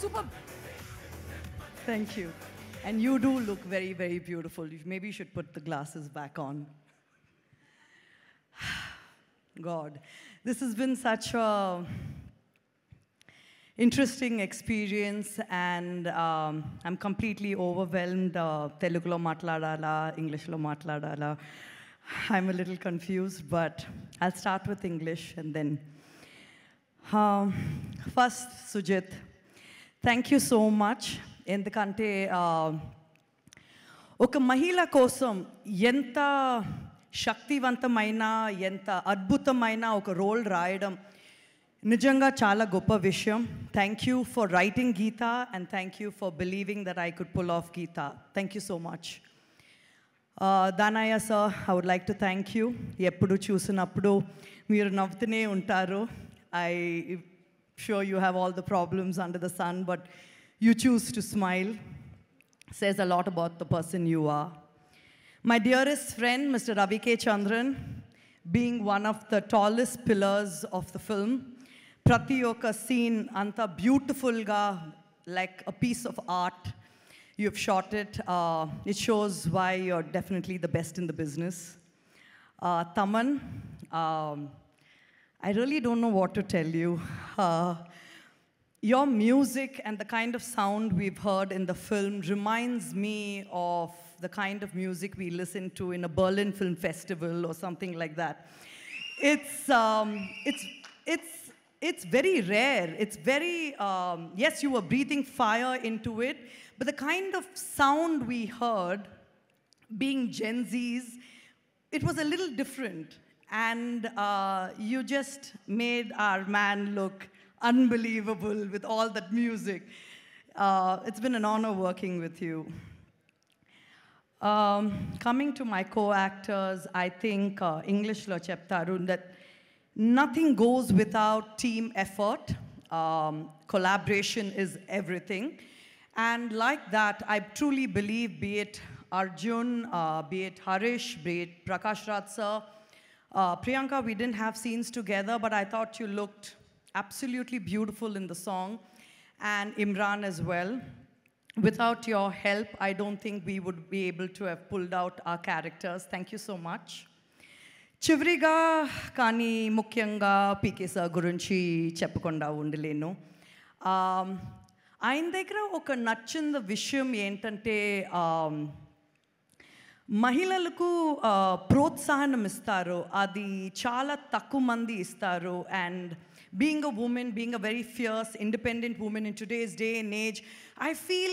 Super. Thank you. And you do look very, very beautiful. Maybe you should put the glasses back on. God, this has been such a interesting experience, and I'm completely overwhelmed. Telugulo matladala, Englishlo matladala. I'm a little confused, but I'll start with English and then. First, Sujit, thank you so much. ఎందుకంటే ఒక మహిళ కోసం ఎంత శక్తివంతమైన ఎంత అద్భుతమైన ఒక role రాయడం నిజంగా చాలా గొప్ప విషయం. Thank you for writing Geetha and thank you for believing that I could pull off Geetha. Thank you so much. Danayya sir, I would like to thank you. ఎప్పుడు చూసినప్పుడు మీరు నవ్వుతూనే ఉంటారు. I sure you have all the problems under the sun, but you choose to smile. Says a lot about the person you are. My dearest friend, Mr. Ravi K. Chandran, being one of the tallest pillars of the film, prati oka scene anta beautiful ga, like a piece of art. You've shot it. It shows why you're definitely the best in the business. Taman, I really don't know what to tell you. Your music and the kind of sound we've heard in the film reminds me of the kind of music we listen to in a Berlin Film Festival or something like that. It's very rare. It's very, yes, you were breathing fire into it, but the kind of sound we heard, being Gen Zs, it was a little different. And you just made our man look unbelievable with all that music. It's been an honor working with you. Coming to my co-actors, I think English lo cheptaru that nothing goes without team effort. Collaboration is everything. And like that, I truly believe, be it Arjun, be it Harish, be it Prakash Raj sir, Priyanka, we didn't have scenes together, but I thought you looked absolutely beautiful in the song, and Imran as well. Without your help, I don't think we would be able to have pulled out our characters. Thank you so much. Chivriga kani mukyanga PK sir gurinchi cheppakunda undalenu. ఆయన దగ్గర ఒక నచ్చిన విషయం ఏంటంటే మహిళలకు ప్రోత్సాహనం ఇస్తారు. అది చాలా తక్కువ మంది ఇస్తారు. And being a woman, being a very fierce, independent woman in today's day and age, I feel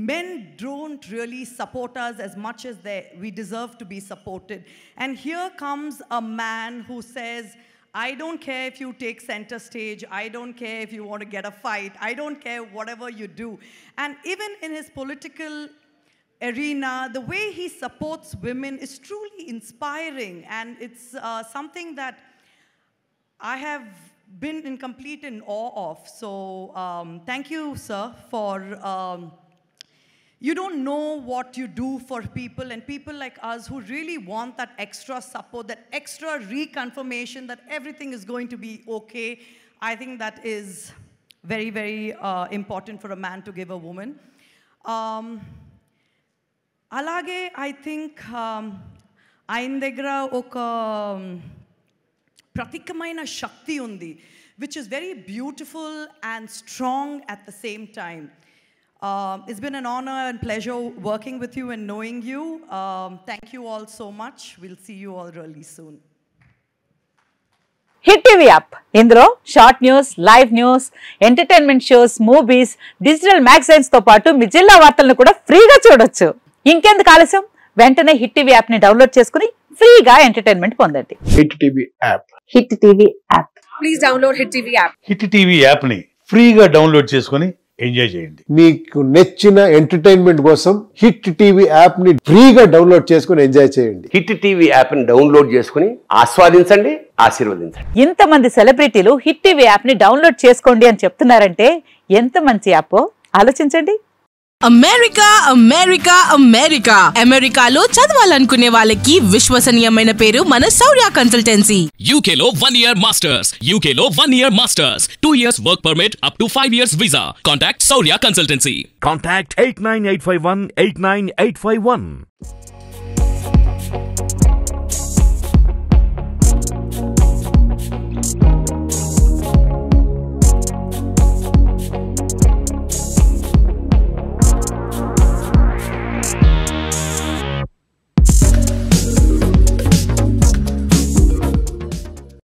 men don't really support us as much as we deserve to be supported. And here comes a man who says, I don't care if you take center stage, I don't care if you want to get a fight, I don't care whatever you do. And even in his political arena, the way he supports women is truly inspiring, and it's something that I have been in complete in awe of. So thank you, sir, for you don't know what you do for people, and people like us who really want that extra support, that extra reconfirmation that everything is going to be okay. I think that is very, very important for a man to give a woman. Alage, I think ఆయన దగ్గర ఒక ప్రతీకమైన శక్తి ఉంది, which is very beautiful and strong at the same time. It's been an honor and pleasure working with you and knowing you. Thank you all so much. We'll see you all really soon. Hit TV app, ఇందులో short news, live news, entertainment shows, movies, digital magazines తో పాటు మీ జిల్లా వార్తలను కూడా ఫ్రీగా చూడొచ్చు. ఇంకెందుకు ఆలస్యం, వెంటనే హిట్ టీవీ యాప్ ని డౌన్లోడ్ చేసుకుని ఫ్రీగా ఎంటర్టైన్మెంట్ పొందండి. Hit TV app. Hit TV app. Please download hit TV app. Hit TV app ని ఫ్రీగా డౌన్లోడ్ చేసుకుని ఎంజాయ్ చేయండి. మీకు నచ్చిన ఎంటర్టైన్మెంట్ కోసం హిట్ టీవీ యాప్ ని ఫ్రీగా డౌన్లోడ్ చేసుకుని ఎంజాయ్ చేయండి. హిట్ టీవీ యాప్ ని డౌన్లోడ్ చేసుకుని ఆస్వాదించండి, ఆశీర్వదించండి. ఇంతమంది సెలబ్రిటీలు హిట్ టీవీ యాప్ ని డౌన్లోడ్ చేసుకోండి అని చెప్తున్నారంటే ఎంత మంచి యాప్ ఆలోచించండి. అమెరికా అమెరికా అమెరికా అమెరికాలో చదవాలనుకునే వాళ్ళకి విశ్వసనీయమైన పేరు మన శౌర్య కన్సల్టెన్సీ. UK లో 1 year masters, UK లో 1 year masters, 2 years work permit up to 5 years visa. Contact Shaurya Consultancy. Contact 89851 89851.